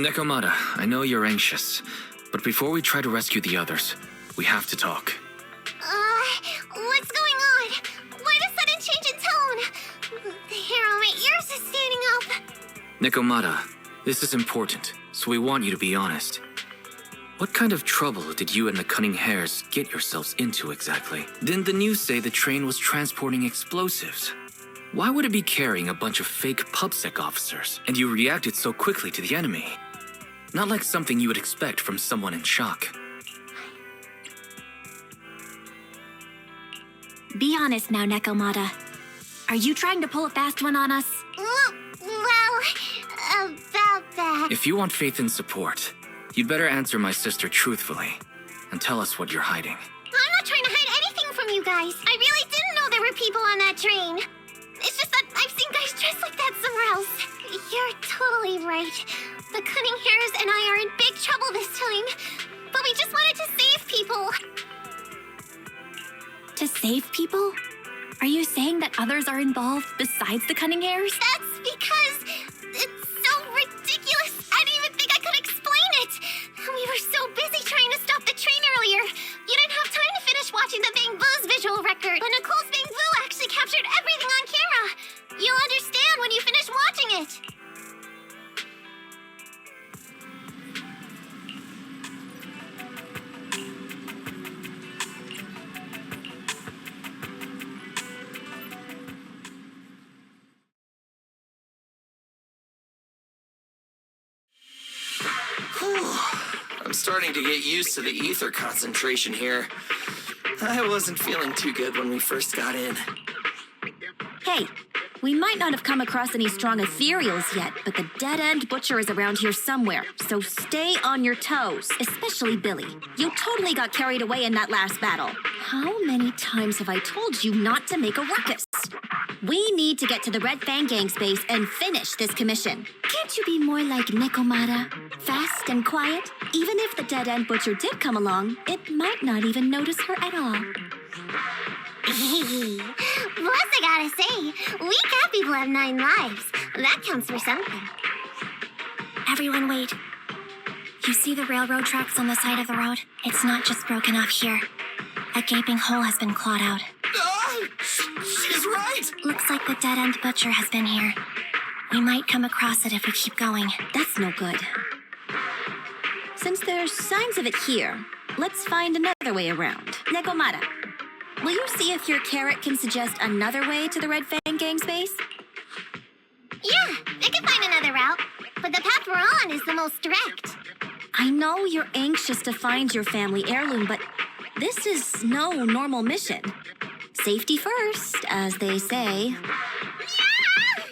Nekomata, I know you're anxious, but before we try to rescue the others, we have to talk. What's going on? Why the sudden change in tone? The hair on my ears is standing up. Nekomata, this is important, so we want you to be honest. What kind of trouble did you and the Cunning Hares get yourselves into exactly? Didn't the news say the train was transporting explosives? Why would it be carrying a bunch of fake PubSec officers, and you reacted so quickly to the enemy? Not like something you would expect from someone in shock. Be honest now, Nekomata. Are you trying to pull a fast one on us? Well, about that. If you want faith and support, you'd better answer my sister truthfully, and tell us what you're hiding. I'm not trying to hide anything from you guys. I really didn't know there were people on that train. It's just that I've seen guys dressed like that somewhere else. You're totally right. The Cunning Hares and I are in big trouble this time. But we just wanted to save people. To save people? Are you saying that others are involved besides the Cunning Hares? That's because it's so ridiculous. I didn't even think I could explain it. We were so busy trying to stop the train earlier. You didn't have time to finish watching the Bang Boo's visual record. But Nicole's Bang Boo actually captured everything on camera. You'll understand when you finish watching it. I'm starting to get used to the ether concentration here. I wasn't feeling too good when we first got in. Hey, we might not have come across any strong ethereals yet, but the dead-end butcher is around here somewhere, so stay on your toes, especially Billy. You totally got carried away in that last battle. How many times have I told you not to make a ruckus? We need to get to the Red Fang Gang's base and finish this commission. Can't you be more like Nekomata? Fast and quiet? Even if the dead-end butcher did come along, it might not even notice her at all. Plus, I gotta say, we cat people have 9 lives. That counts for something. Everyone wait. You see the railroad tracks on the side of the road? It's not just broken off here. A gaping hole has been clawed out. Oh, she's right! Looks like the dead-end butcher has been here. We might come across it if we keep going. That's no good. Since there's signs of it here, let's find another way around. Nekomata, will you see if your carrot can suggest another way to the Red Fang Gang's base? Yeah, they can find another route, but the path we're on is the most direct. I know you're anxious to find your family heirloom, but this is no normal mission. Safety first, as they say. Yeah!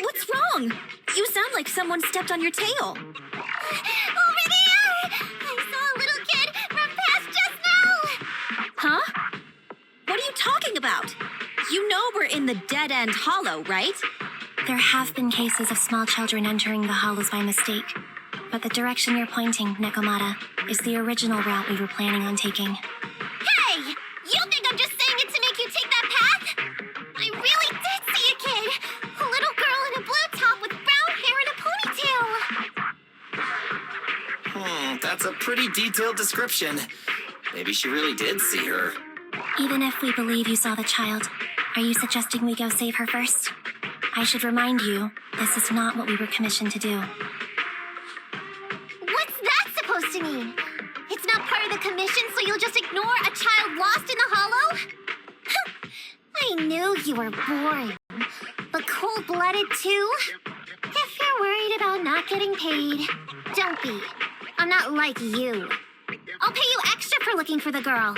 What's wrong? You sound like someone stepped on your tail. Over there! I saw a little kid run past just now! Huh? What are you talking about? You know we're in the dead-end hollow, right? There have been cases of small children entering the hollows by mistake. But the direction you're pointing, Nekomata, is the original route we were planning on taking. Hey! You think I'm just saying it to make you take that path? I really did see a kid! A little girl in a blue top with brown hair and a ponytail. That's a pretty detailed description. Maybe she really did see her. Even if we believe you saw the child, are you suggesting we go save her first? I should remind you, this is not what we were commissioned to do. What's that supposed to mean? It's not part of the commission, so you'll just ignore a child lost in the hollow? I knew you were boring. But cold-blooded, too? If you're worried about not getting paid, don't be. I'm not like you. I'll pay you extra for looking for the girl.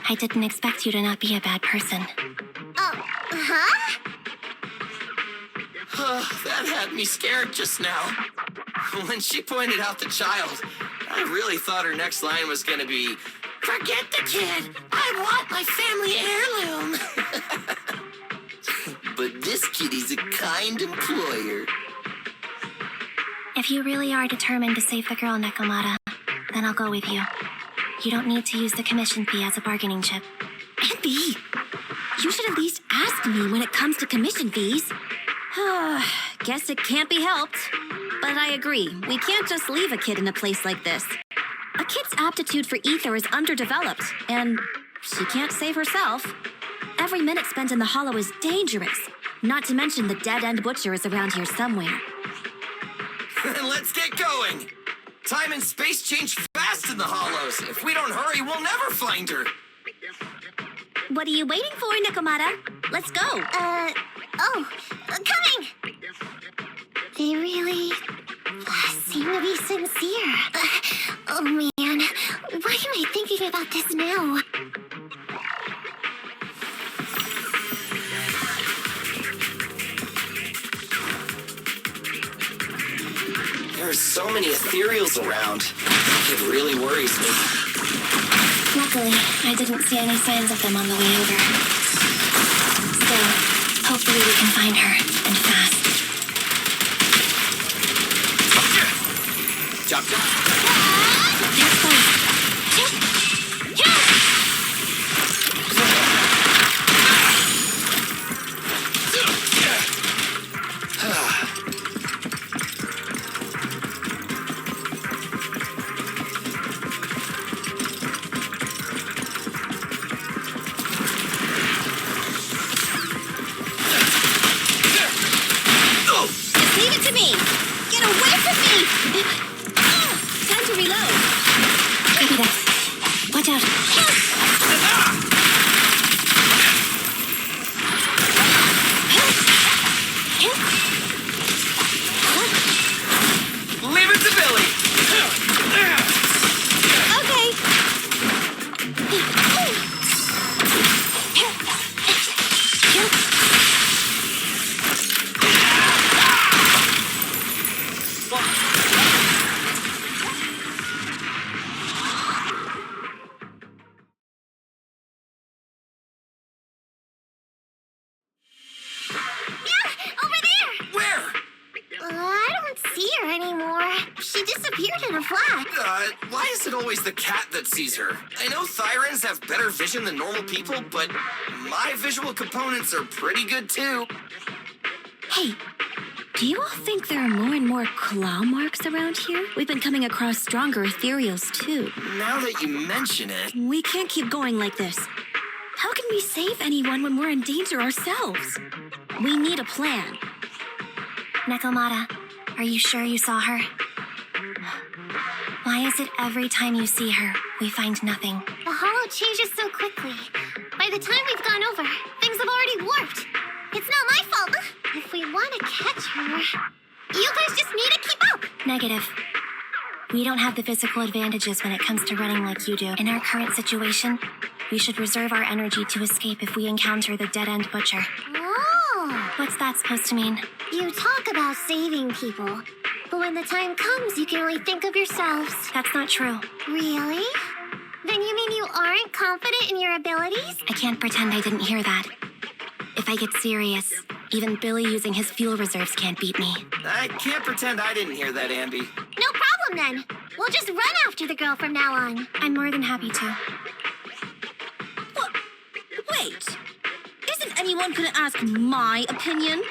I didn't expect you to not be a bad person. Oh, huh? That had me scared just now. When she pointed out the child, I really thought her next line was gonna be, "Forget the kid! I want my family heirloom!" But this kitty's a kind employer. If you really are determined to save the girl, Nekomata, then I'll go with you. You don't need to use the commission fee as a bargaining chip. Envy! You should at least ask me when it comes to commission fees. Guess it can't be helped. But I agree, we can't just leave a kid in a place like this. A kid's aptitude for ether is underdeveloped, and she can't save herself. Every minute spent in the hollow is dangerous. Not to mention the dead-end butcher is around here somewhere. Let's get going! Time and space change fast in the hollows. If we don't hurry, we'll never find her. What are you waiting for, Nakamata? Let's go. Coming! They really seem to be sincere. Oh man, why am I thinking about this now? There are so many ethereals around. It really worries me. Luckily, I didn't see any signs of them on the way over. Still, hopefully we can find her, and fast. Chop, chop. They're close. Leave it to me! Get away from me! Time to reload. Copy that. Watch out. Leave it to Billy! Okay. Over there! Where? I don't see her anymore. She disappeared in a flash. Why is it always the cat that sees her? I know Thyrans have better vision than normal people, but my visual components are pretty good too. Hey, do you all think there are more and more claw marks around here? We've been coming across stronger ethereals too. Now that you mention it, We can't keep going like this. How can we save anyone when we're in danger ourselves? We need a plan. Nakamata, are you sure you saw her? Why is it every time you see her, we find nothing? The hollow changes so quickly. By the time we've gone over, things have already warped. It's not my fault. If we want to catch her, you guys just need to keep up. Negative. We don't have the physical advantages when it comes to running like you do. In our current situation, we should reserve our energy to escape if we encounter the dead-end butcher. Oh! What's that supposed to mean? You talk about saving people, but when the time comes, you can only think of yourselves. That's not true. Really? Then you mean you aren't confident in your abilities? I can't pretend I didn't hear that. If I get serious, even Billy using his fuel reserves can't beat me. I can't pretend I didn't hear that, Ambi. No problem then. We'll just run after the girl from now on. I'm more than happy to. What? Wait. Isn't anyone gonna ask my opinion?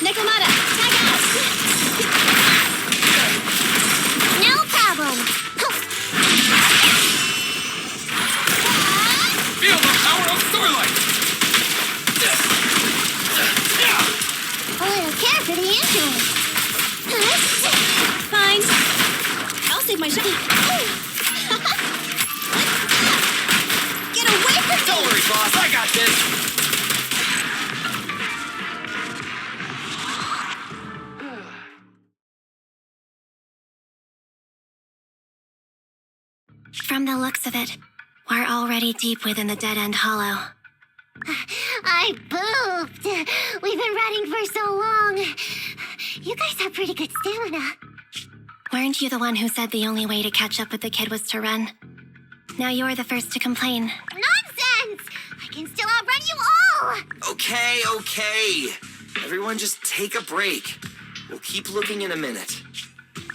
Nakamata, tag out! No problem. Feel the power of Starlight! A little care for the injury. Fine. I'll save my shot. Get away from me! Don't worry, boss, I got this! From the looks of it, We're already deep within the dead-end hollow. I pooped. We've been running for so long. You guys have pretty good stamina. Weren't you the one who said the only way to catch up with the kid was to run? Now you're the first to complain. Nonsense! I can still outrun you all! Okay. Everyone just take a break. We'll keep looking in a minute.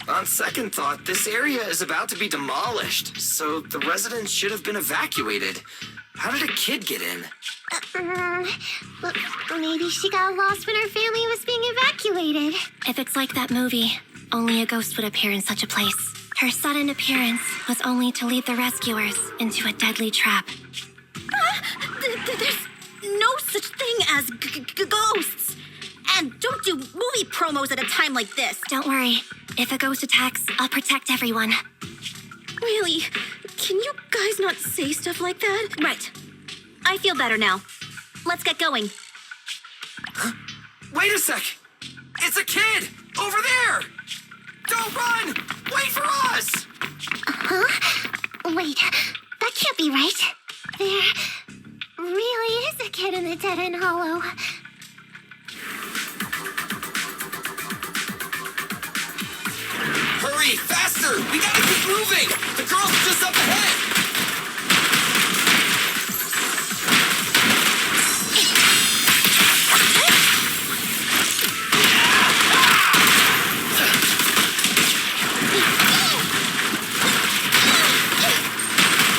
On second thought, this area is about to be demolished, so the residents should have been evacuated. How did a kid get in? Maybe she got lost when her family was being evacuated. If it's like that movie, only a ghost would appear in such a place. Her sudden appearance was only to lead the rescuers into a deadly trap. There's no such thing as ghosts. And don't do movie promos at a time like this. Don't worry. If a ghost attacks, I'll protect everyone. Really? Can you guys not say stuff like that? Right. I feel better now. Let's get going. Wait a sec! It's a kid! Over there! Don't run! Wait for us! Huh? Wait, that can't be right. There really is a kid in the dead-end hollow. Hurry, faster! We gotta keep moving! The girl's just up ahead!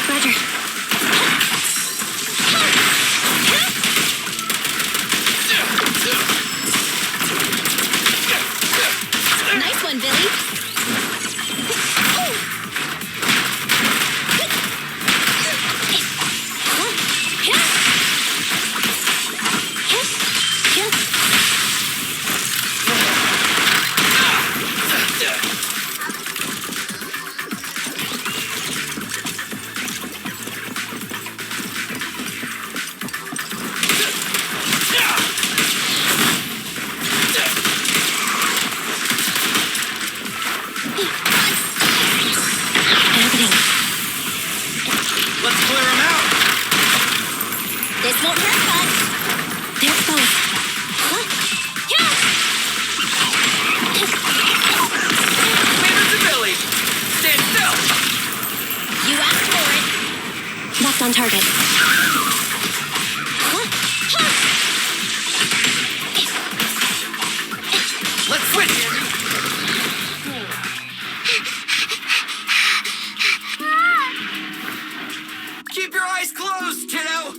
Roger. Nice one, Billy. Let's clear him out! This won't hurt much. They're exposed. Leave it to Billy! Stand still! You asked for it. That's on target. Let's switch! Keep your eyes closed, kiddo!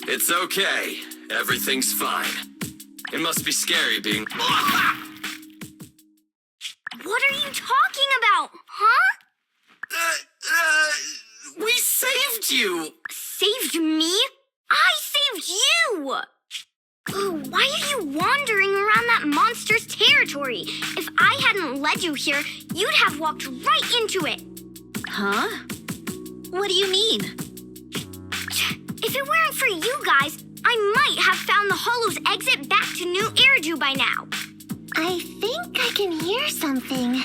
It's okay. Everything's fine. It must be scary being... What are you talking about, huh? We saved you! Saved me? I saved you! Why are you wandering around that monster's territory? If I hadn't led you here, you'd have walked right into it. Huh? What do you mean? If it weren't for you guys, I might have found the hollow's exit back to New Eridu by now. I think I can hear something.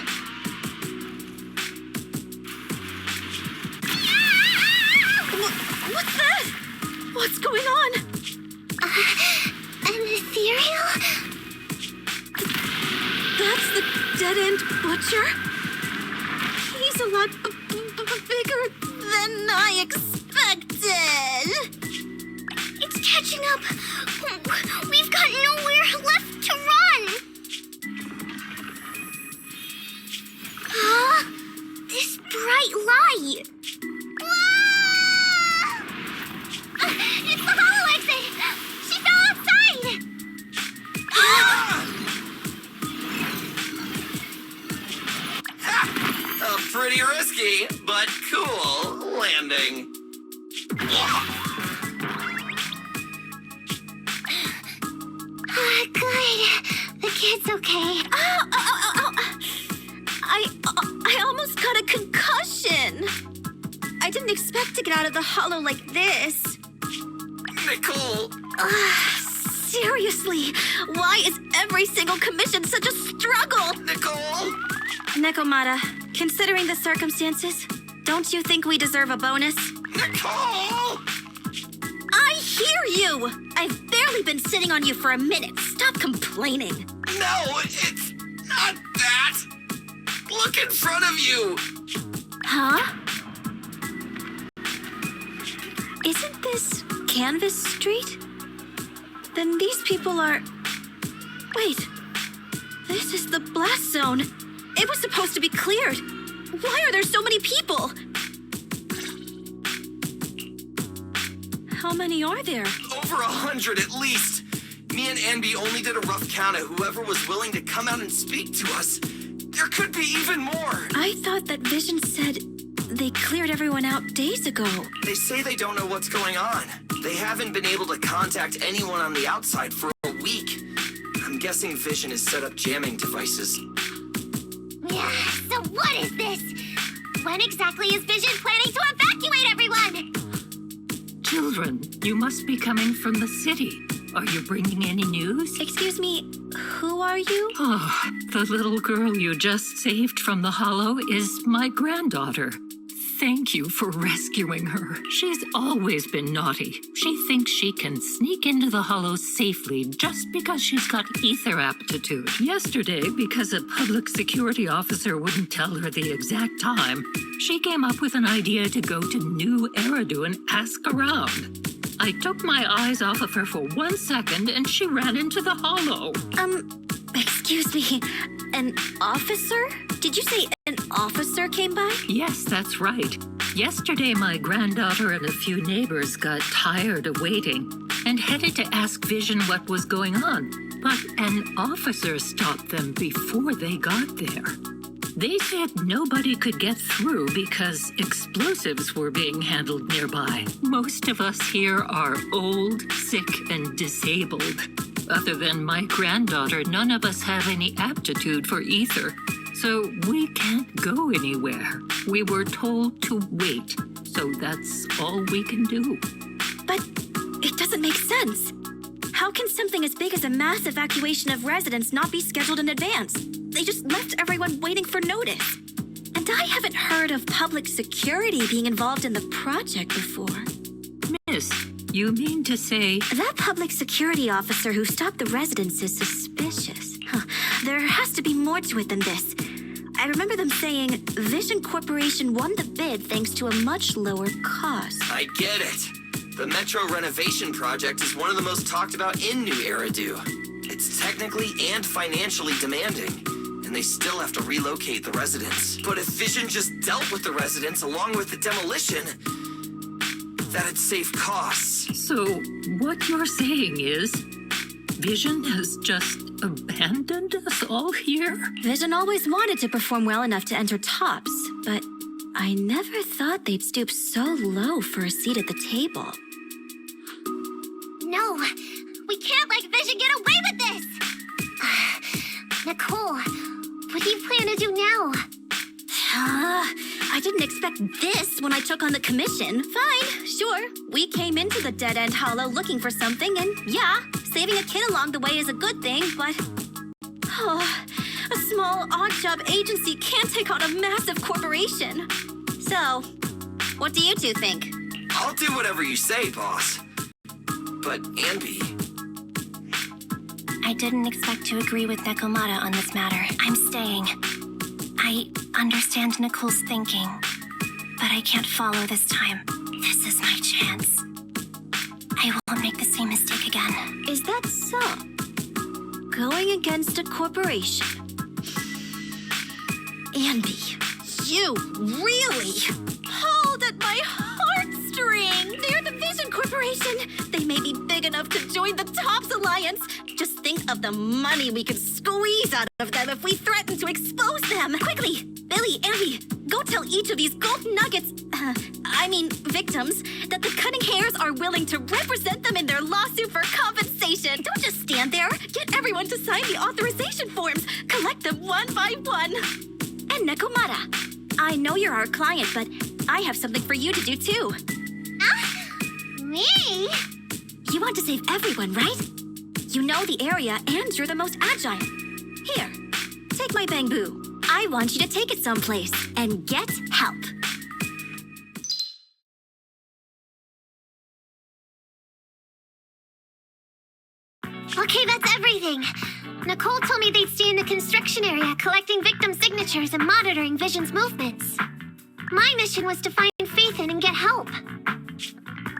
What's that? What's going on? An ethereal? That's the dead-end butcher? He's a lot bigger than I expected. It's catching up. We've got nowhere left to run. Huh? This bright light. Ah! It's the hollow exit. She fell outside. A pretty risky, but cool landing. Good. The kid's okay. I almost got a concussion. I didn't expect to get out of the hollow like this. Nicole! Seriously, why is every single commission such a struggle? Nicole! Nekomata, Considering the circumstances, don't you think we deserve a bonus? Nicole! I hear you! I've barely been sitting on you for a minute. Stop complaining. No, it's not that. Look in front of you. Huh? Isn't this Canvas Street? Then these people are... Wait. This is the blast zone. It was supposed to be cleared. Why are there so many people? How many are there? Over 100 at least. Me and Anby only did a rough count of whoever was willing to come out and speak to us. There could be even more. I thought that Vision said they cleared everyone out days ago. They say they don't know what's going on. They haven't been able to contact anyone on the outside for a week. I'm guessing Vision has set up jamming devices. Yeah, so what is this? When exactly is Vision planning to evacuate everyone? Children, you must be coming from the city. Are you bringing any news? Excuse me, who are you? Oh, the little girl you just saved from the hollow is my granddaughter. Thank you for rescuing her. She's always been naughty. She thinks she can sneak into the hollow safely just because she's got ether aptitude. Yesterday, because a public security officer wouldn't tell her the exact time, she came up with an idea to go to New Eridu and ask around. I took my eyes off of her for 1 second and she ran into the hollow. Excuse me, an officer? Did you say an officer came by? Yes, that's right. Yesterday, my granddaughter and a few neighbors got tired of waiting and headed to ask Vision what was going on. But an officer stopped them before they got there. They said nobody could get through because explosives were being handled nearby. Most of us here are old, sick, and disabled. Other than my granddaughter, none of us have any aptitude for ether. So we can't go anywhere. We were told to wait. So that's all we can do. But it doesn't make sense. How can something as big as a mass evacuation of residents not be scheduled in advance? They just left everyone waiting for notice. And I haven't heard of public security being involved in the project before. Miss, you mean to say... That public security officer who stopped the residents is suspicious. There has to be more to it than this. I remember them saying Vision Corporation won the bid thanks to a much lower cost. I get it. The Metro renovation project is one of the most talked about in New Eridu. It's technically and financially demanding, and they still have to relocate the residents. But if Vision just dealt with the residents along with the demolition, that'd save costs. So what you're saying is Vision has just abandoned us all here? Vision always wanted to perform well enough to enter tops, but I never thought they'd stoop so low for a seat at the table. No, we can't let Vision get away with this! Nicole, what do you plan to do now? I didn't expect this when I took on the commission. Fine, sure. We came into the dead-end hollow looking for something, and yeah, saving a kid along the way is a good thing, but... a small odd-job agency can't take on a massive corporation. So, what do you two think? I'll do whatever you say, boss. But Anby... I didn't expect to agree with Nekomata on this matter. I'm staying. I understand Nicole's thinking, but I can't follow this time. This is my chance. I won't make the same mistake again. Is that so? Going against a corporation. Anby, you really pulled at my heartstring. They're the Vision Corporation. They may be big enough to join the Tops Alliance. Just think of the money we could squeeze out of them if we threaten to expose them. Quickly, Billy, Andy, go tell each of these gold nuggets, victims, that the Cunning Hairs are willing to represent them in their lawsuit for compensation. Don't just stand there. Get everyone to sign the authorization forms. Collect them one by one. And Nekomata, I know you're our client, but I have something for you to do too. Me? You want to save everyone, right? You know the area and you're the most agile. Here, take my bamboo. I want you to take it someplace and get help. Okay, that's everything. Nicole told me they'd stay in the construction area, collecting victim signatures and monitoring Vision's movements. My mission was to find Faithin and get help.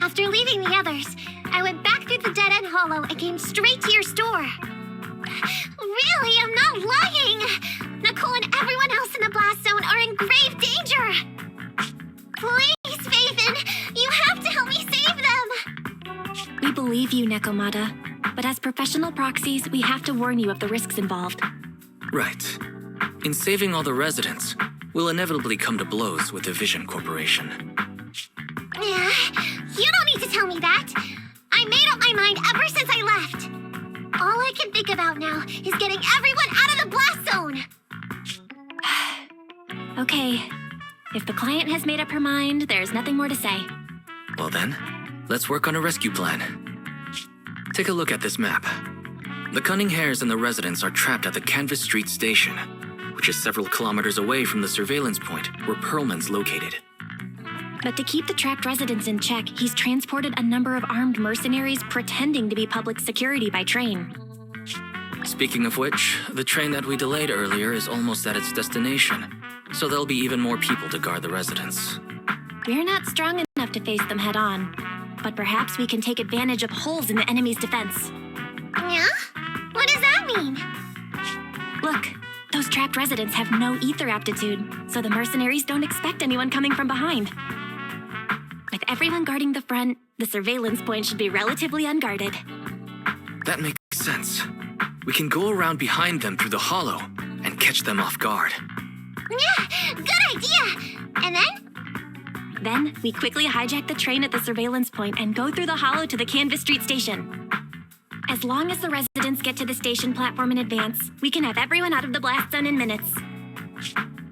After leaving the others, I went back through the dead-end hollow and came straight to your store. Really, I'm not lying! Nicole and everyone else in the blast zone are in grave danger! Please, Faithin, you have to help me save them! We believe you, Nekomata. But as professional proxies, we have to warn you of the risks involved. Right. In saving all the residents, we'll inevitably come to blows with the Vision Corporation. Yeah, you don't need to tell me that. I made up my mind ever since I left. All I can think about now is getting everyone out of the blast zone. Okay. If the client has made up her mind, there's nothing more to say. Well then, let's work on a rescue plan. Take a look at this map. The Cunning Hares and the residents are trapped at the Canvas Street station, which is several kilometers away from the surveillance point where Perlman's located. But to keep the trapped residents in check, he's transported a number of armed mercenaries pretending to be public security by train. Speaking of which, the train that we delayed earlier is almost at its destination, so there'll be even more people to guard the residents. We're not strong enough to face them head-on, but perhaps we can take advantage of holes in the enemy's defense. Yeah? What does that mean? Look, those trapped residents have no ether aptitude, so the mercenaries don't expect anyone coming from behind. With everyone guarding the front, the surveillance point should be relatively unguarded. That makes sense. We can go around behind them through the hollow and catch them off guard. Yeah, good idea! And then? Then, we quickly hijack the train at the surveillance point and go through the hollow to the Canvas Street station. As long as the residents get to the station platform in advance, we can have everyone out of the blast zone in minutes.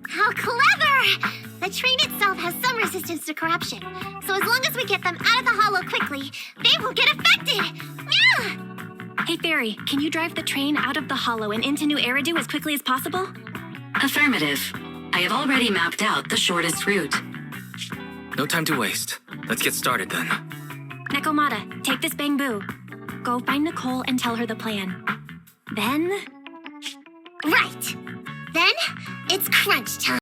How clever! The train itself has some resistance to corruption, so as long as we get them out of the hollow quickly, they won't get affected! Yeah! Hey, Fairy, can you drive the train out of the hollow and into New Eridu as quickly as possible? Affirmative. I have already mapped out the shortest route. No time to waste. Let's get started then. Nekomata, take this bamboo. Go find Nicole and tell her the plan. Then... Right! Then, it's crunch time!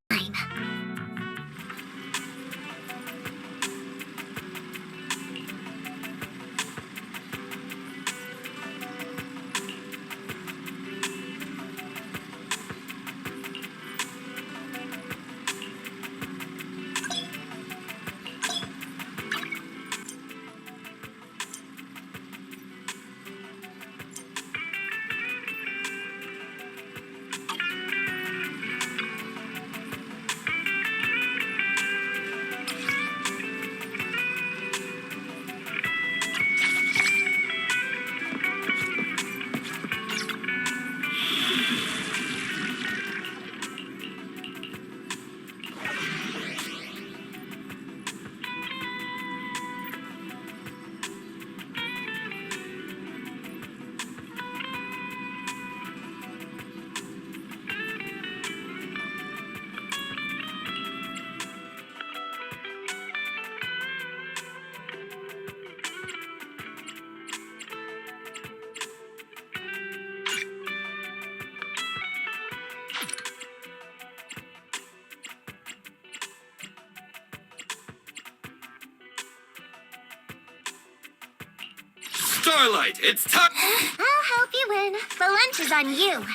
Starlight, it's time! I'll help you win. The lunch is on you.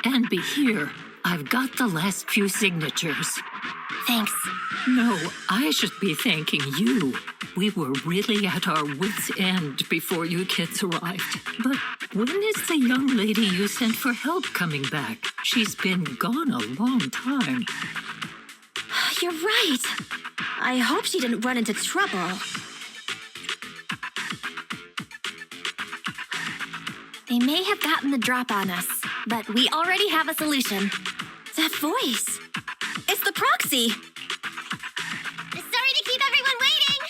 And be here. I've got the last few signatures. Thanks. No, I should be thanking you. We were really at our wits' end before you kids arrived. But when is the young lady you sent for help coming back? She's been gone a long time. You're right. I hope she didn't run into trouble. They may have gotten the drop on us, but we already have a solution. That voice. It's the proxy. Sorry to keep everyone waiting!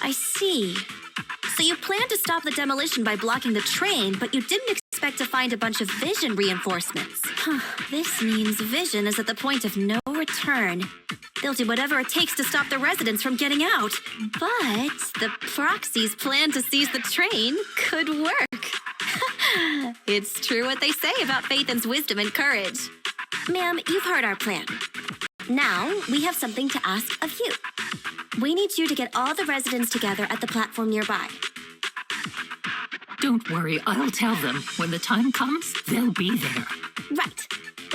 I see. So you planned to stop the demolition by blocking the train, but you didn't expect to find a bunch of vision reinforcements. This means vision is at the point of no return. They'll do whatever it takes to stop the residents from getting out. But the proxy's plan to seize the train could work. It's true what they say about Phaethon's wisdom and courage. Ma'am, you've heard our plan. Now, we have something to ask of you. We need you to get all the residents together at the platform nearby. Don't worry, I'll tell them. When the time comes, they'll be there. Right.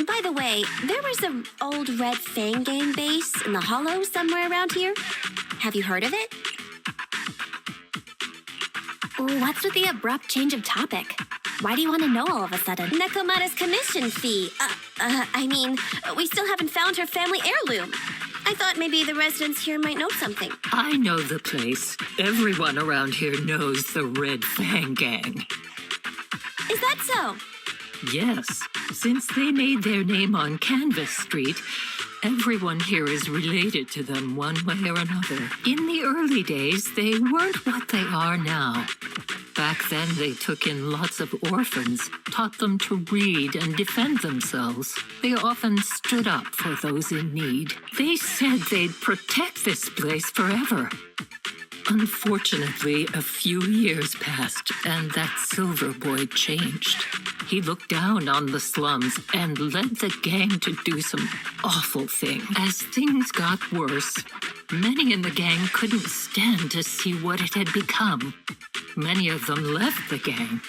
By the way, there was an old Red Fang Gang base in the hollow somewhere around here. Have you heard of it? What's with the abrupt change of topic? Why do you want to know all of a sudden? Nekomata's commission fee. We still haven't found her family heirloom. I thought maybe the residents here might know something. I know the place. Everyone around here knows the Red Fang Gang. Is that so? Yes, since they made their name on Canvas Street, everyone here is related to them one way or another. In the early days, they weren't what they are now. Back then, they took in lots of orphans, taught them to read and defend themselves. They often stood up for those in need. They said they'd protect this place forever. Unfortunately, a few years passed, and that silver boy changed. He looked down on the slums and led the gang to do some awful things. As things got worse, many in the gang couldn't stand to see what it had become. Many of them left the gang.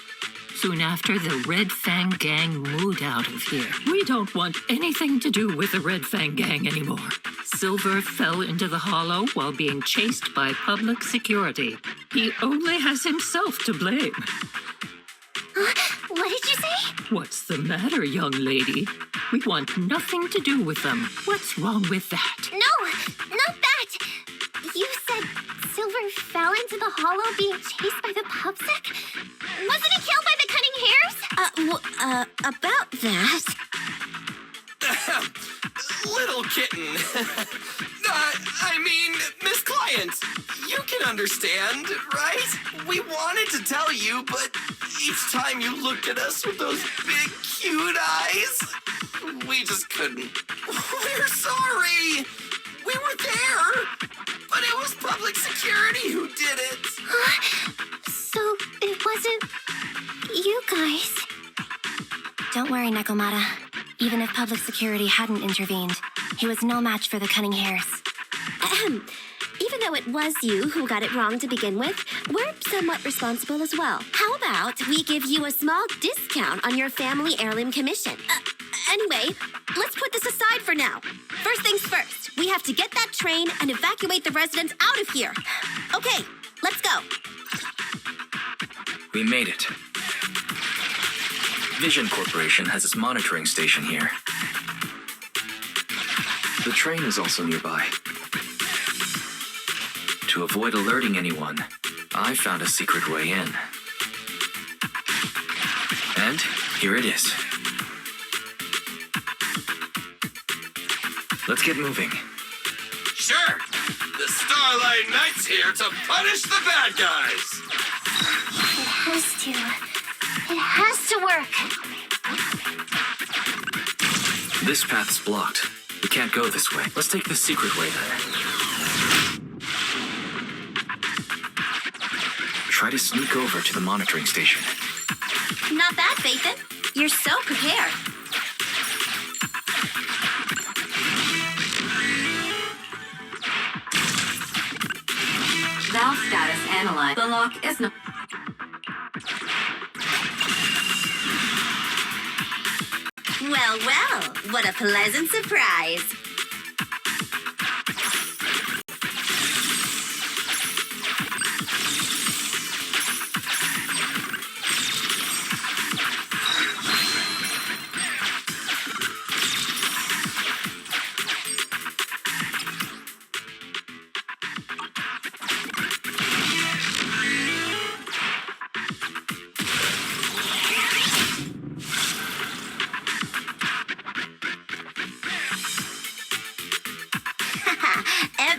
Soon after, the Red Fang Gang moved out of here. We don't want anything to do with the Red Fang Gang anymore. Silver fell into the hollow while being chased by public security. He only has himself to blame. What did you say? What's the matter, young lady? We want nothing to do with them. What's wrong with that? No, not that! You said Silver fell into the hollow being chased by the pubsec? Wasn't he killed by the cunning hares? About that. Little kitten. Miss Client, you can understand, right? We wanted to tell you, but each time you looked at us with those big, cute eyes, we just couldn't. We're sorry. We were there, but it was public security who did it. So it wasn't you guys. Don't worry, Nekomata. Even if public security hadn't intervened, he was no match for the cunning hares. Even though it was you who got it wrong to begin with, we're somewhat responsible as well. How about we give you a small discount on your family heirloom commission? Anyway, let's put this aside for now. First things first, we have to get that train and evacuate the residents out of here. Okay, let's go. We made it. Vision Corporation has its monitoring station here. The train is also nearby. To avoid alerting anyone, I found a secret way in. And here it is. Let's get moving. Sure. The Starlight Knight's here to punish the bad guys. It has to work. This path's blocked. We can't go this way. Let's take the secret way then. Try to sneak over to the monitoring station. Not bad, Phaethon. You're so prepared. Valve status analyzed. The lock is not. Well, what a pleasant surprise.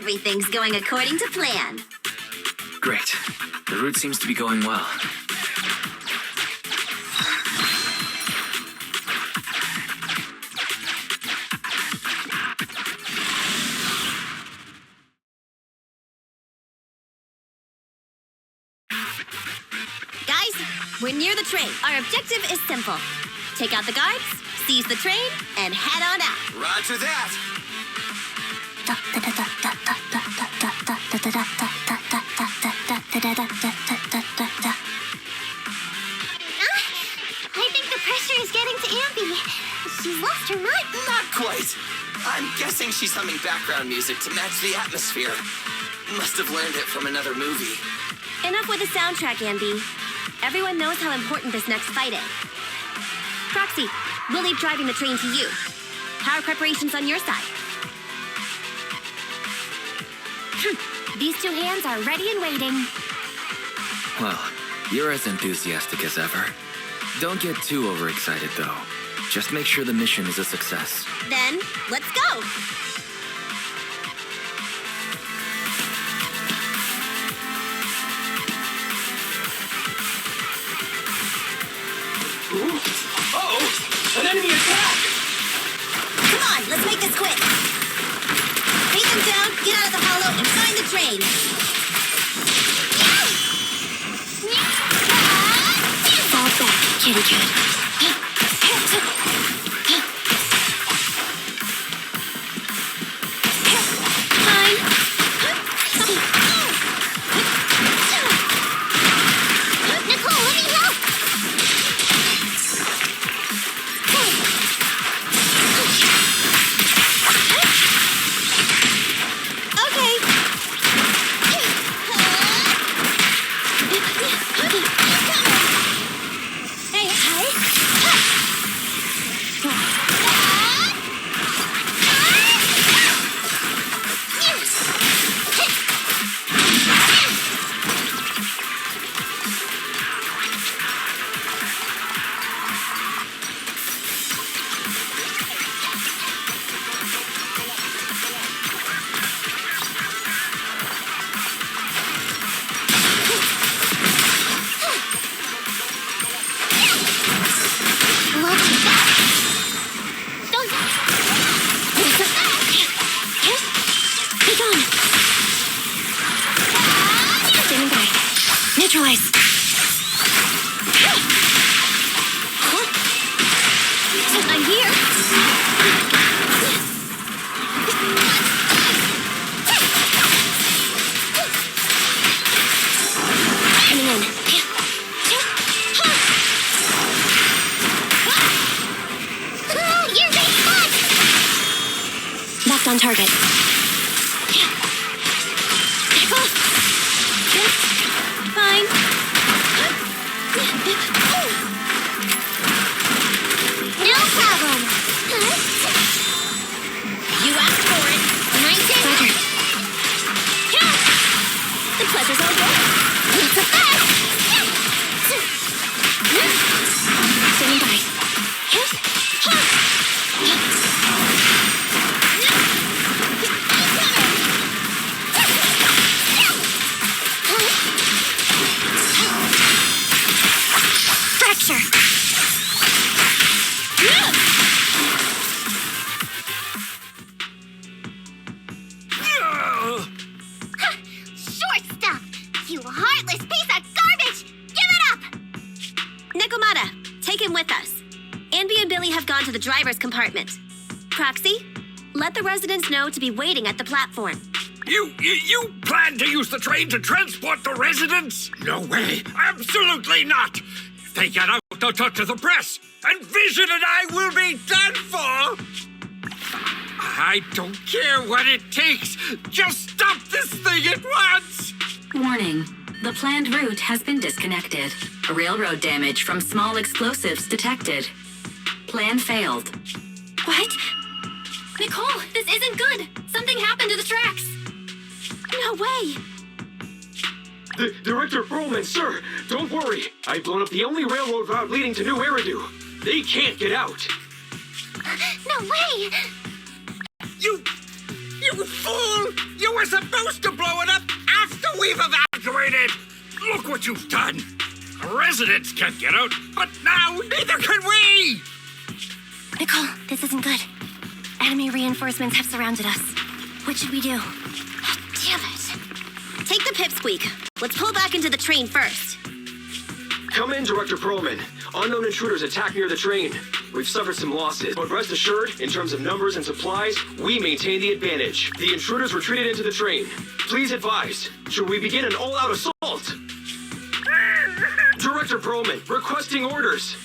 Everything's going according to plan. Great. The route seems to be going well. Guys, we're near the train. Our objective is simple. Take out the guards, seize the train, and head on out. Roger that. I think the pressure is getting to Ambi. She's lost her mind. Not quite. I'm guessing she's humming background music to match the atmosphere. Must have learned it from another movie. Enough with the soundtrack, Andy. Everyone knows how important this next fight is. Proxy, we'll leave driving the train to you. How are preparations on your side? These two hands are ready and waiting. Well, you're as enthusiastic as ever. Don't get too overexcited, though. Just make sure the mission is a success. Then, let's go! Uh-oh! An enemy attack! Come on, let's make this quick. Take them down, get out of the hollow, and find the train. Fall back, kitty cat. Nicole, let me help! Neutralize. I'm here. Coming in. You're being caught! Locked on target. Fine. No problem. You asked for it. Nice in. Roger. The pleasure's all yours. It's a fast! Standing by. Fracture. Short stuff! You heartless piece of garbage! Give it up! Nekomata, take him with us. Anby and Billy have gone to the driver's compartment. Proxy, let the residents know to be waiting at the platform. You plan to use the train to transport the residents? No way. Absolutely not. If they get out, they'll talk to the press, and Vision and I will be done for. I don't care what it takes. Just stop this thing at once. Warning. The planned route has been disconnected. Railroad damage from small explosives detected. Plan failed. What? Nicole, this isn't good. Something happened to the tracks. No way. Director Perlman, sir, don't worry. I've blown up the only railroad route leading to New Eridu. They can't get out. No way! You You fool! You were supposed to blow it up after we've evacuated! Look what you've done! Residents can't get out, but now neither can we! Nicole, this isn't good. Enemy reinforcements have surrounded us. What should we do? Damn it. Take the pipsqueak. Let's pull back into the train first. Come in, Director Perlman. Unknown intruders attack near the train. We've suffered some losses, but rest assured, in terms of numbers and supplies, we maintain the advantage. The intruders retreated into the train. Please advise, should we begin an all-out assault? Director Perlman, requesting orders.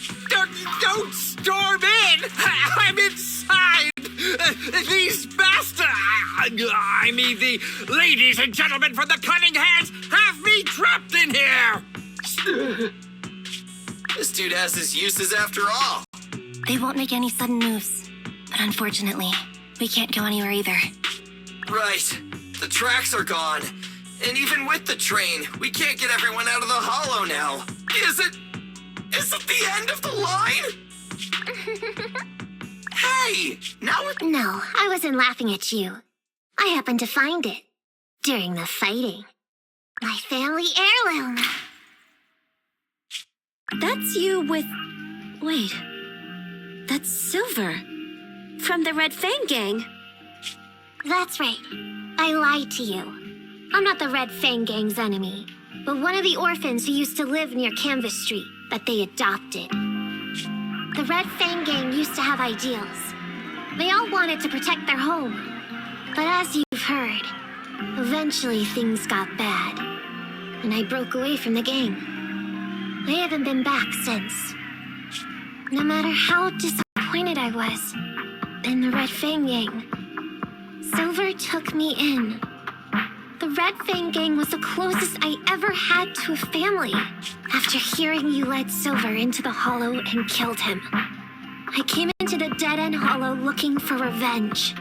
Don't storm in! I'm inside! These bastards! I mean, the ladies and gentlemen from the Cunning Hands have me trapped in here! This dude has his uses after all. They won't make any sudden moves. But unfortunately, we can't go anywhere either. Right. The tracks are gone. And even with the train, we can't get everyone out of the hollow now. Is it the end of the line? Hey! Now it... No, I wasn't laughing at you. I happened to find it. During the fighting. My family heirloom. That's you with... Wait. That's Silver. From the Red Fang Gang. That's right. I lied to you. I'm not the Red Fang Gang's enemy, but one of the orphans who used to live near Canvas Street that they adopted. The Red Fang Gang used to have ideals. They all wanted to protect their home. But as you've heard, eventually things got bad, and I broke away from the gang. I haven't been back since. No matter how disappointed I was in the Red Fang Gang, Silver took me in. The Red Fang Gang was the closest I ever had to a family. After hearing you led Silver into the hollow and killed him, I came into the dead-end hollow looking for revenge.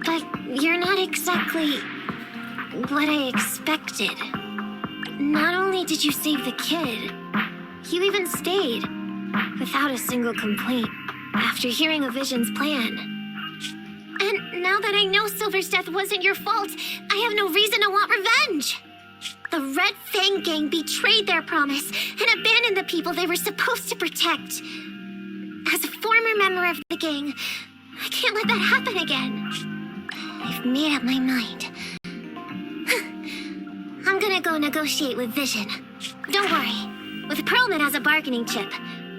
But you're not exactly what I expected. Not only did you save the kid, you even stayed, without a single complaint, after hearing a Vision's plan. And now that I know Silver's death wasn't your fault, I have no reason to want revenge. The Red Fang Gang betrayed their promise and abandoned the people they were supposed to protect. As a former member of the gang, I can't let that happen again. I've made up my mind. I'm gonna go negotiate with Vision. Don't worry. With Perlman as a bargaining chip,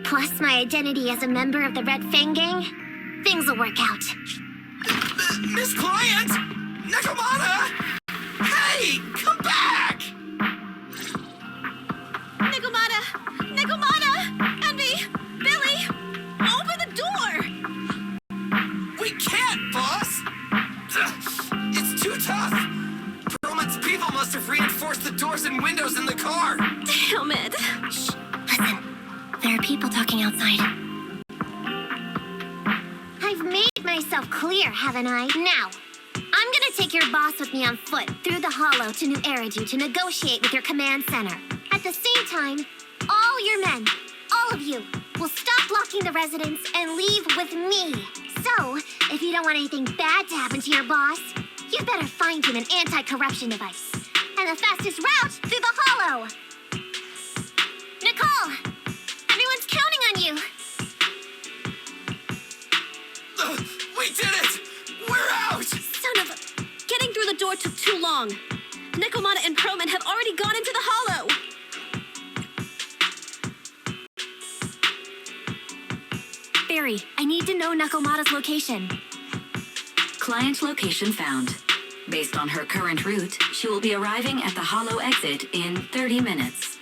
plus my identity as a member of the Red Fang Gang, things will work out. Miss Client! Nakamata! Hey! Come back! Nikomata! Envy! Billy! Open the door! We can't, boss! It's too tough! Perlman's people must have reinforced the doors and windows in the car! Damn it! Shh, listen. There are people talking outside. I've made myself clear, haven't I? Now, I'm gonna take your boss with me on foot through the hollow to New Eridu to negotiate with your command center. At the same time, all your men, all of you, will stop blocking the residents and leave with me. So, if you don't want anything bad to happen to your boss, you better find him an anti-corruption device. And the fastest route through the hollow. Nicole! Everyone's counting on you! We did it! We're out! Son of a... Getting through the door took too long. Nikomata and Perlman have already gone into the hollow. Barry, I need to know Nakomata's location. Client location found. Based on her current route, she will be arriving at the hollow exit in 30 minutes.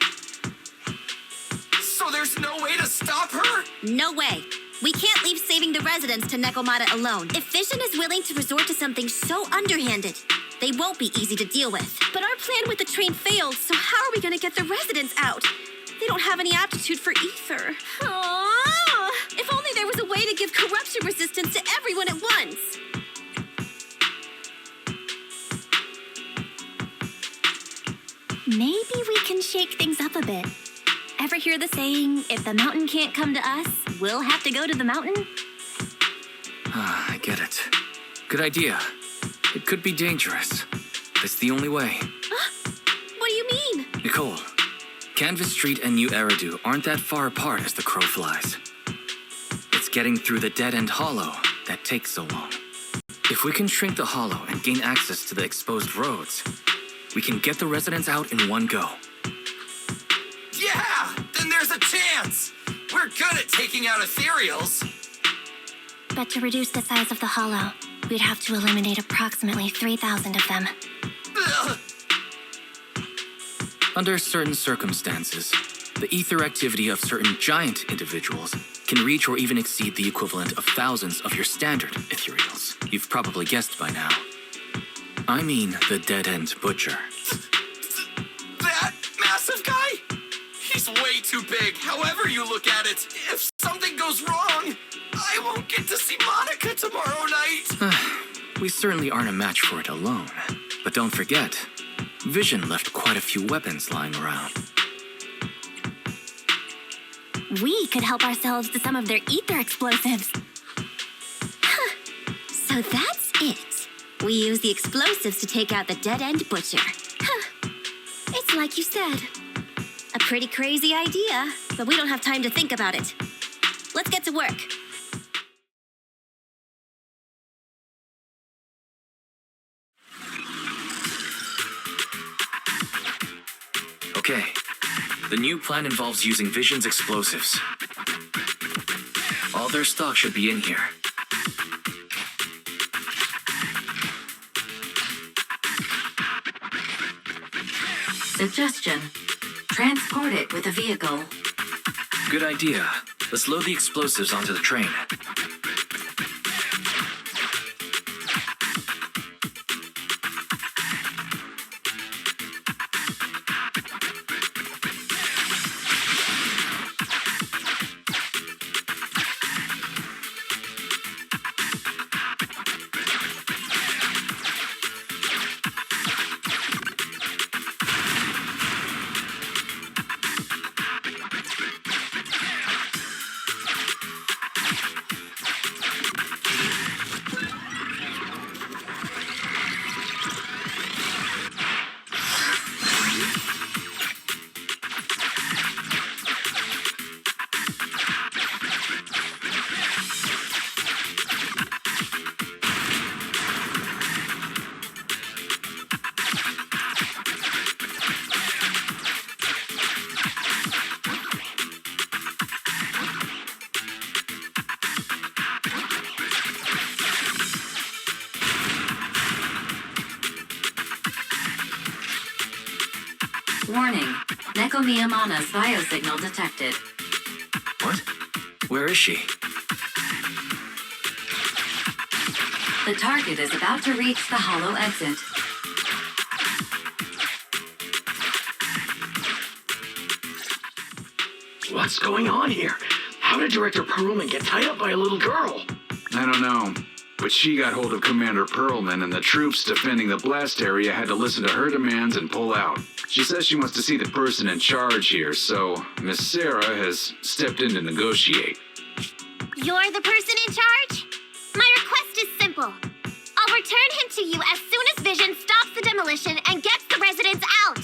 So there's no way to stop her? No way. We can't leave saving the residents to Nekomata alone. If Vision is willing to resort to something so underhanded, they won't be easy to deal with. But our plan with the train failed, so how are we going to get the residents out? They don't have any aptitude for ether. Aww. If only there was a way to give corruption resistance to everyone at once. Maybe we can shake things up a bit. Ever hear the saying, if the mountain can't come to us, we'll have to go to the mountain? I get it. Good idea. It could be dangerous. It's the only way. What do you mean? Nicole, Canvas Street and New Eridu aren't that far apart as the crow flies. It's getting through the dead-end hollow that takes so long. If we can shrink the hollow and gain access to the exposed roads, we can get the residents out in one go. Yeah! Then there's a chance! We're good at taking out ethereals. But to reduce the size of the hollow, we'd have to eliminate approximately 3,000 of them. Ugh. Under certain circumstances, the ether activity of certain giant individuals can reach or even exceed the equivalent of thousands of your standard ethereals. You've probably guessed by now. I mean the dead-end butcher. That massive guy? He's way too big, however you look at it. If something goes wrong, I won't get to see Monica tomorrow night. We certainly aren't a match for it alone. But don't forget, Vision left quite a few weapons lying around. We could help ourselves to some of their ether explosives. So that's it. We use the explosives to take out the dead-end butcher. It's like you said. A pretty crazy idea, but we don't have time to think about it. Let's get to work. Okay. The new plan involves using Vision's explosives. All their stock should be in here. Suggestion. Transport it with a vehicle. Good idea. Let's load the explosives onto the train. Warning. Neko Miyamana's biosignal detected. What? Where is she? The target is about to reach the hollow exit. What's going on here? How did Director Perlman get tied up by a little girl? I don't know, but she got hold of Commander Perlman, and the troops defending the blast area had to listen to her demands and pull out. She says she wants to see the person in charge here, so Miss Sarah has stepped in to negotiate. You're the person in charge? My request is simple. I'll return him to you as soon as Vision stops the demolition and gets the residents out.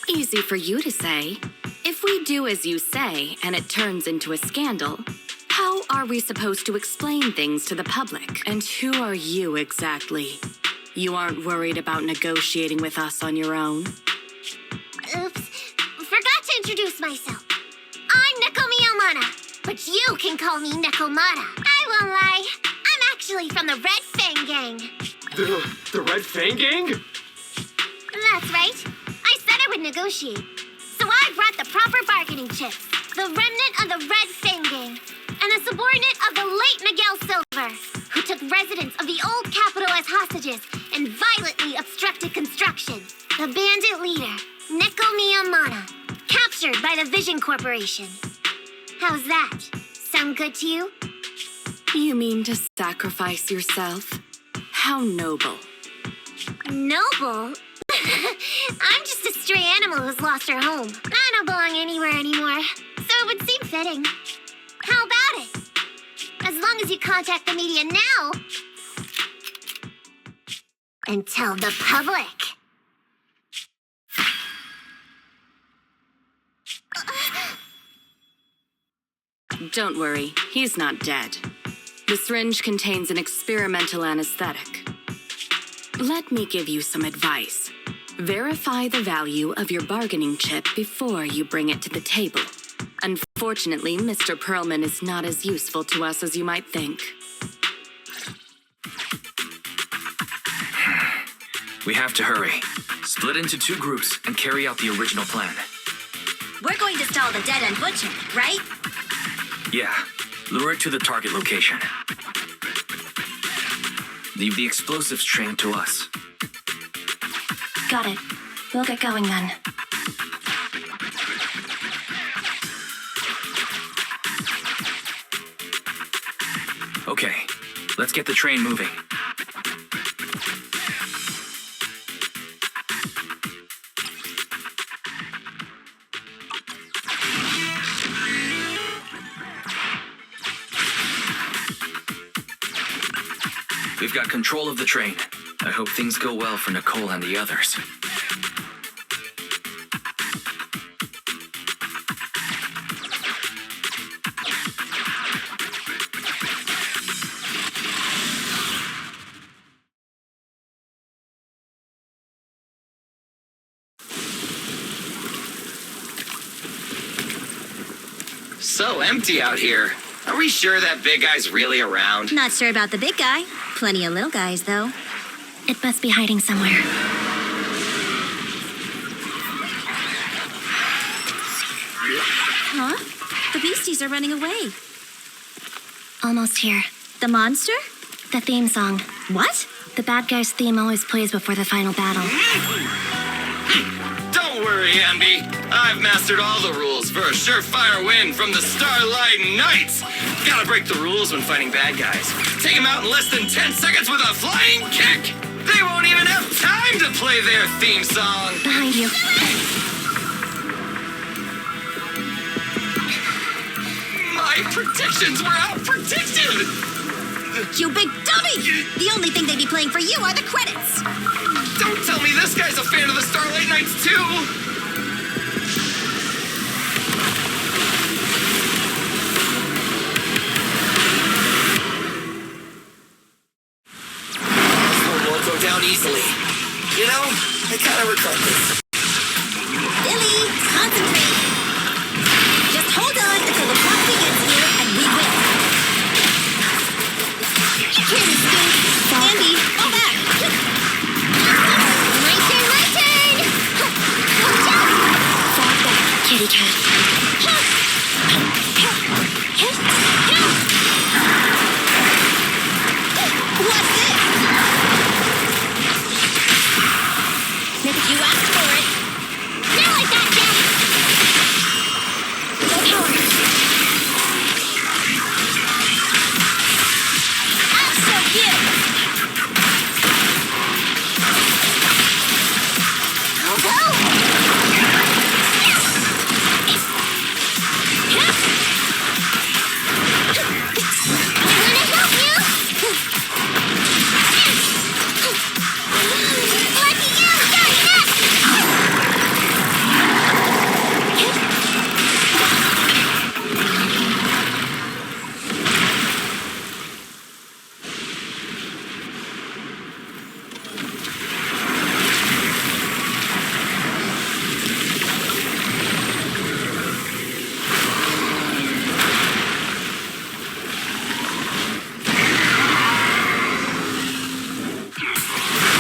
Easy for you to say. If we do as you say and it turns into a scandal, how are we supposed to explain things to the public? And who are you exactly? You aren't worried about negotiating with us on your own? Oops. Forgot to introduce myself. I'm Neko Miyamana, but you can call me Nekomata. I won't lie. I'm actually from the Red Fang Gang. The Red Fang Gang? That's right. I said I would negotiate. So I brought the proper bargaining chips. The remnant of the Red Fang Gang. And a subordinate of the late Miguel Silver, who took residents of the old capital as hostages and violently obstructed construction. The bandit leader, Neko Miyamana, captured by the Vision Corporation. How's that? Sound good to you? You mean to sacrifice yourself? How noble. Noble? I'm just a stray animal who's lost her home. I don't belong anywhere anymore, so it would seem fitting. How about it? As long as you contact the media now. and tell the public. Don't worry, he's not dead. The syringe contains an experimental anesthetic. Let me give you some advice. Verify the value of your bargaining chip before you bring it to the table. Unfortunately, Mr. Perlman is not as useful to us as you might think. We have to hurry. Split into 2 groups and carry out the original plan. We're going to stall the dead-end butcher, right? Yeah, lure it to the target location. Leave the explosives train to us. Got it. We'll get going then. Okay, let's get the train moving. We've got control of the train. I hope things go well for Nicole and the others. So empty out here. Are we sure that big guy's really around? Not sure about the big guy. Plenty of little guys, though. It must be hiding somewhere. Huh? The beasties are running away. Almost here. The monster? The theme song. What? The bad guy's theme always plays before the final battle. Don't worry, Andy. I've mastered all the rules for a surefire win from the Starlight Knights. Gotta break the rules when fighting bad guys. Take them out in less than 10 seconds with a flying kick. They won't even have time to play their theme song. Behind you. My predictions were out-predicted. You big dummy! The only thing they'd be playing for you are the credits. Don't tell me this guy's a fan of the Starlight Knights, too. This one won't go down easily. You know, I kind of regret this. Billy, concentrate. Just hold on until the clock begins here and we win. Here, Steve. Andy, fall back. My turn, my turn! Watch out! Fall back, kitty cat. What's this? You asked for it. Now I got that! Go power. I'll show you. Go, go! I wanna help you! Lucky you! Got it!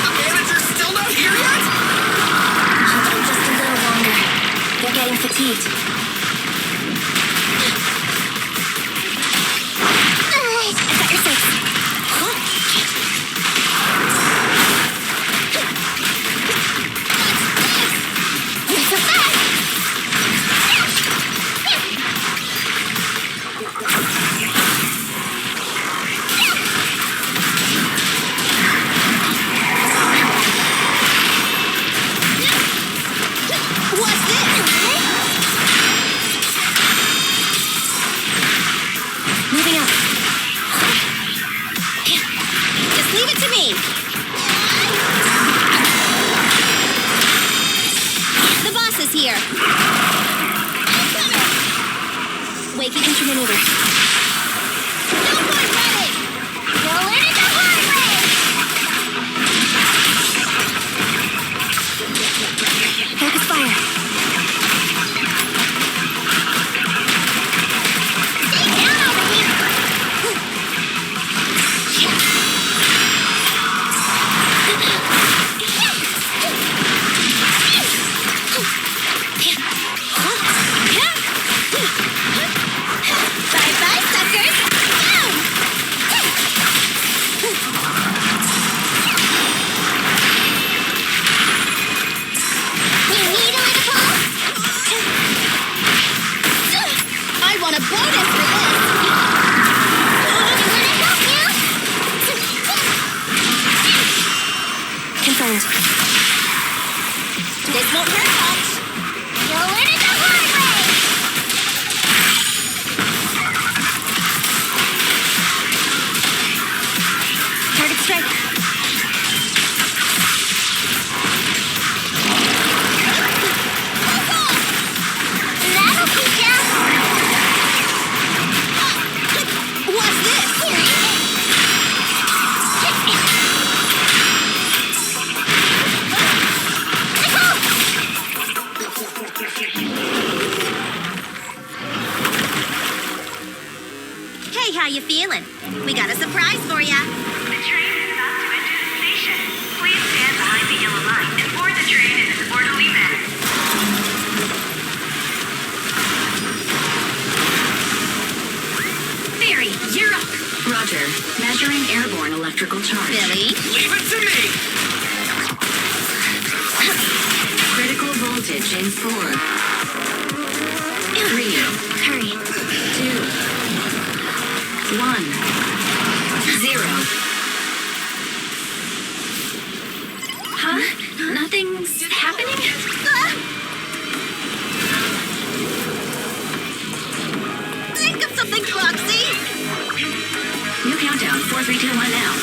The manager's still not here yet? Hold on just a little longer. They're getting fatigued. I got your six. You're so fast! What's this? Moving up. Just leave it to me. strike. That'll teach ya! What's this? Hey, how you feeling? We got a surprise for ya. The train is about to enter the station. Please stand behind the yellow line and board the train in an orderly manner. Barry, you're up. Roger. Measuring airborne electrical charge. Billy. Leave it to me! Critical voltage in 4, 3, Hurry. 2, 1, 0. Huh? Nothing's happening? Think of something, Foxy! New countdown. 4, 3, 2, 1 now.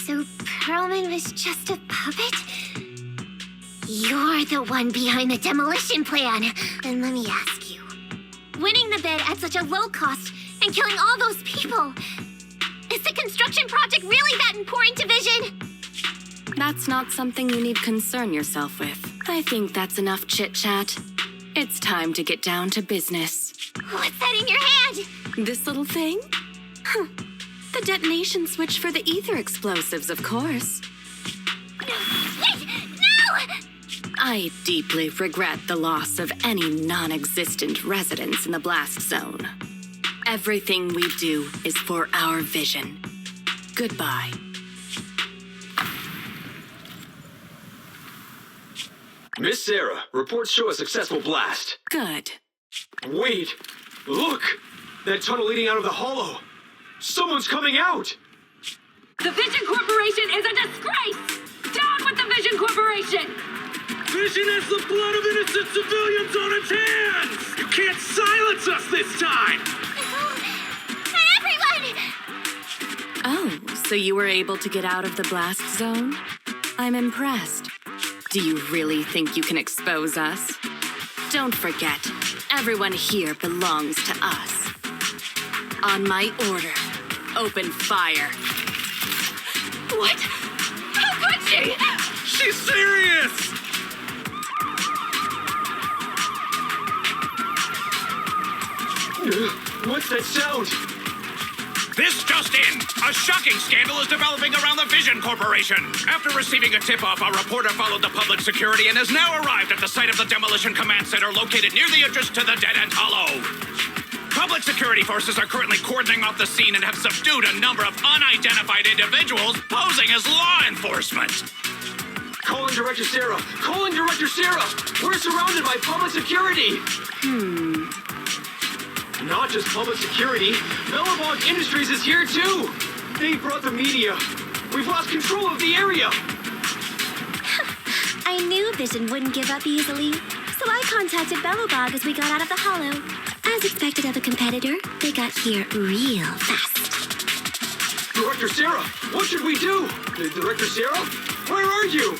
So Perlman was just a puppet? You're the one behind the demolition plan. Then let me ask you. Winning the bid at such a low cost and killing all those people. Is the construction project really that important to Vision? That's not something you need concern yourself with. I think that's enough chit-chat. It's time to get down to business. What's that in your hand? This little thing? The detonation switch for the ether explosives, of course. Wait! No! I deeply regret the loss of any non-existent residents in the blast zone. Everything we do is for our vision. Goodbye. Miss Sarah, reports show a successful blast. Good. Wait! Look! That tunnel leading out of the hollow! Someone's coming out! The Vision Corporation is a disgrace! Down with the Vision Corporation! Vision has the blood of innocent civilians on its hands! You can't silence us this time! Everyone! Oh, so you were able to get out of the blast zone? I'm impressed. Do you really think you can expose us? Don't forget, everyone here belongs to us. On my order, open fire. What? How could she? She's serious! What's that sound? This just in! A shocking scandal is developing around the Vision Corporation. After receiving a tip-off, our reporter followed the public security and has now arrived at the site of the Demolition Command Center located near the entrance to the Dead End Hollow. Public security forces are currently cordoning off the scene and have subdued a number of unidentified individuals posing as law enforcement. Calling Director Sarah! Calling Director Sarah! We're surrounded by public security! Not just public security, Bellabog Industries is here too! They brought the media! We've lost control of the area! I knew Vision wouldn't give up easily, so I contacted Bellowbog as we got out of the hollow. As expected of a competitor, they got here real fast. Director Sarah, what should we do? Director Sarah? Where are you?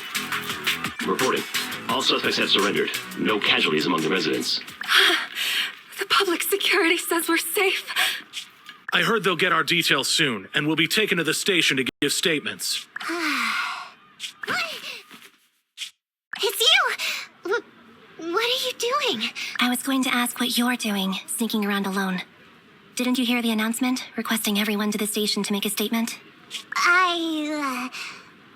Reporting. All suspects have surrendered. No casualties among the residents. The public security says we're safe. I heard they'll get our details soon, and we'll be taken to the station to give statements. It's you! What are you doing? I was going to ask what you're doing, sneaking around alone. Didn't you hear the announcement, requesting everyone to the station to make a statement? Everything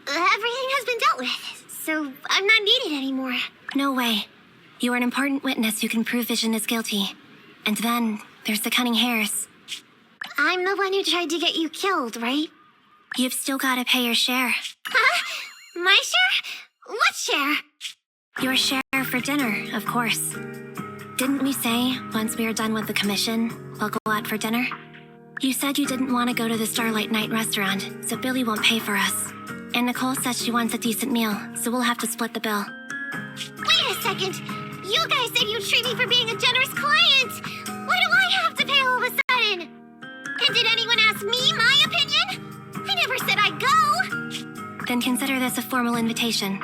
has been dealt with, so I'm not needed anymore. No way. You are an important witness who can prove Vision is guilty. And then, there's the Cunning Hares. I'm the one who tried to get you killed, right? You've still got to pay your share. Huh? My share? What share? Your share for dinner, of course. Didn't we say, once we are done with the commission, we'll go out for dinner? You said you didn't want to go to the Starlight Night restaurant, so Billy won't pay for us. And Nicole says she wants a decent meal, so we'll have to split the bill. Wait a second! You guys said you'd treat me for being a generous client. Why do I have to pay all of a sudden? And did anyone ask me my opinion? I never said I'd go. Then consider this a formal invitation.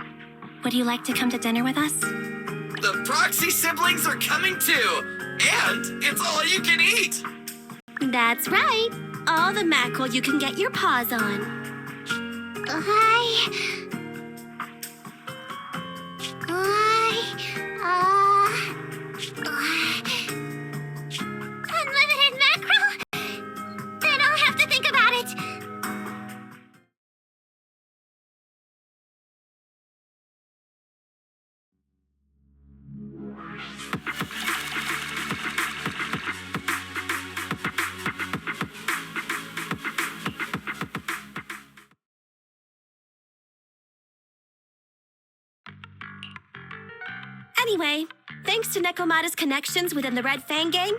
Would you like to come to dinner with us? The Proxy siblings are coming too! And it's all you can eat! That's right. All the mackerel you can get your paws on. Unlimited mackerel? Then I'll have to think about it. Anyway, thanks to Nekomata's connections within the Red Fang Gang,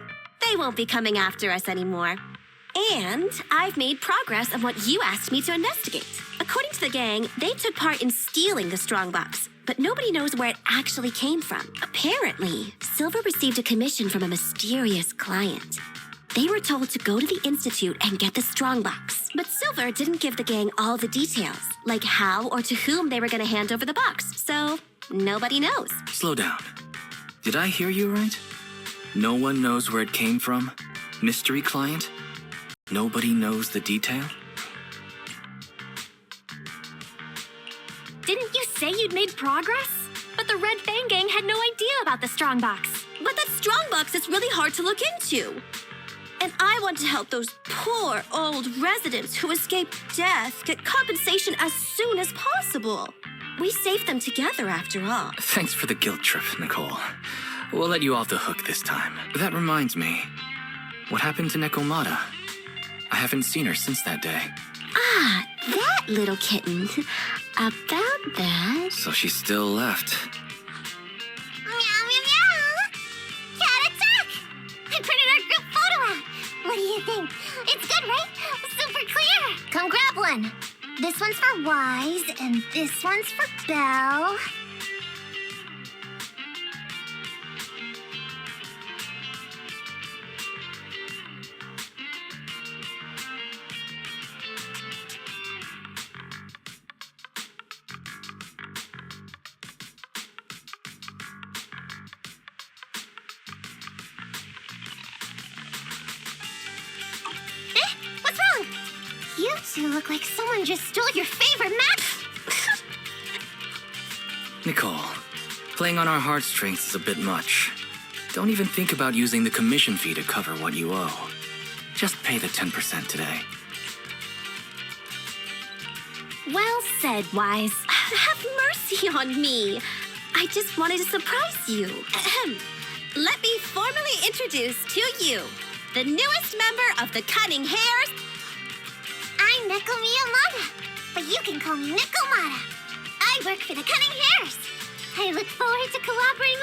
they won't be coming after us anymore. And I've made progress on what you asked me to investigate. According to the gang, they took part in stealing the strongbox, but nobody knows where it actually came from. Apparently, Silver received a commission from a mysterious client. They were told to go to the Institute and get the strongbox, but Silver didn't give the gang all the details, like how or to whom they were going to hand over the box, so nobody knows. Slow down. Did I hear you right? No one knows where it came from? Mystery client? Nobody knows the detail? Didn't you say you'd made progress? But the Red Fang Gang had no idea about the strongbox. But that strongbox is really hard to look into. And I want to help those poor old residents who escaped death get compensation as soon as possible. We saved them together, after all. Thanks for the guilt trip, Nicole. We'll let you off the hook this time. That reminds me. What happened to Nekomata? I haven't seen her since that day. Ah, that little kitten. About that... So she's still left. Meow, meow, meow. Cat attack! I printed our group photo out. What do you think? It's good, right? Super clear. Come grab one. This one's for Wise, and this one's for Belle. What's wrong? You two look like someone just stole your favorite map. Nicole, playing on our heartstrings is a bit much. Don't even think about using the commission fee to cover what you owe. Just pay the 10% today. Well said, Wise. Have mercy on me. I just wanted to surprise you. Ahem. Let me formally introduce to you the newest member of the Cunning Hares. I'm Neko Miyamata, but you can call me Nekomata. I work for the Cunning Hares. I look forward to cooperating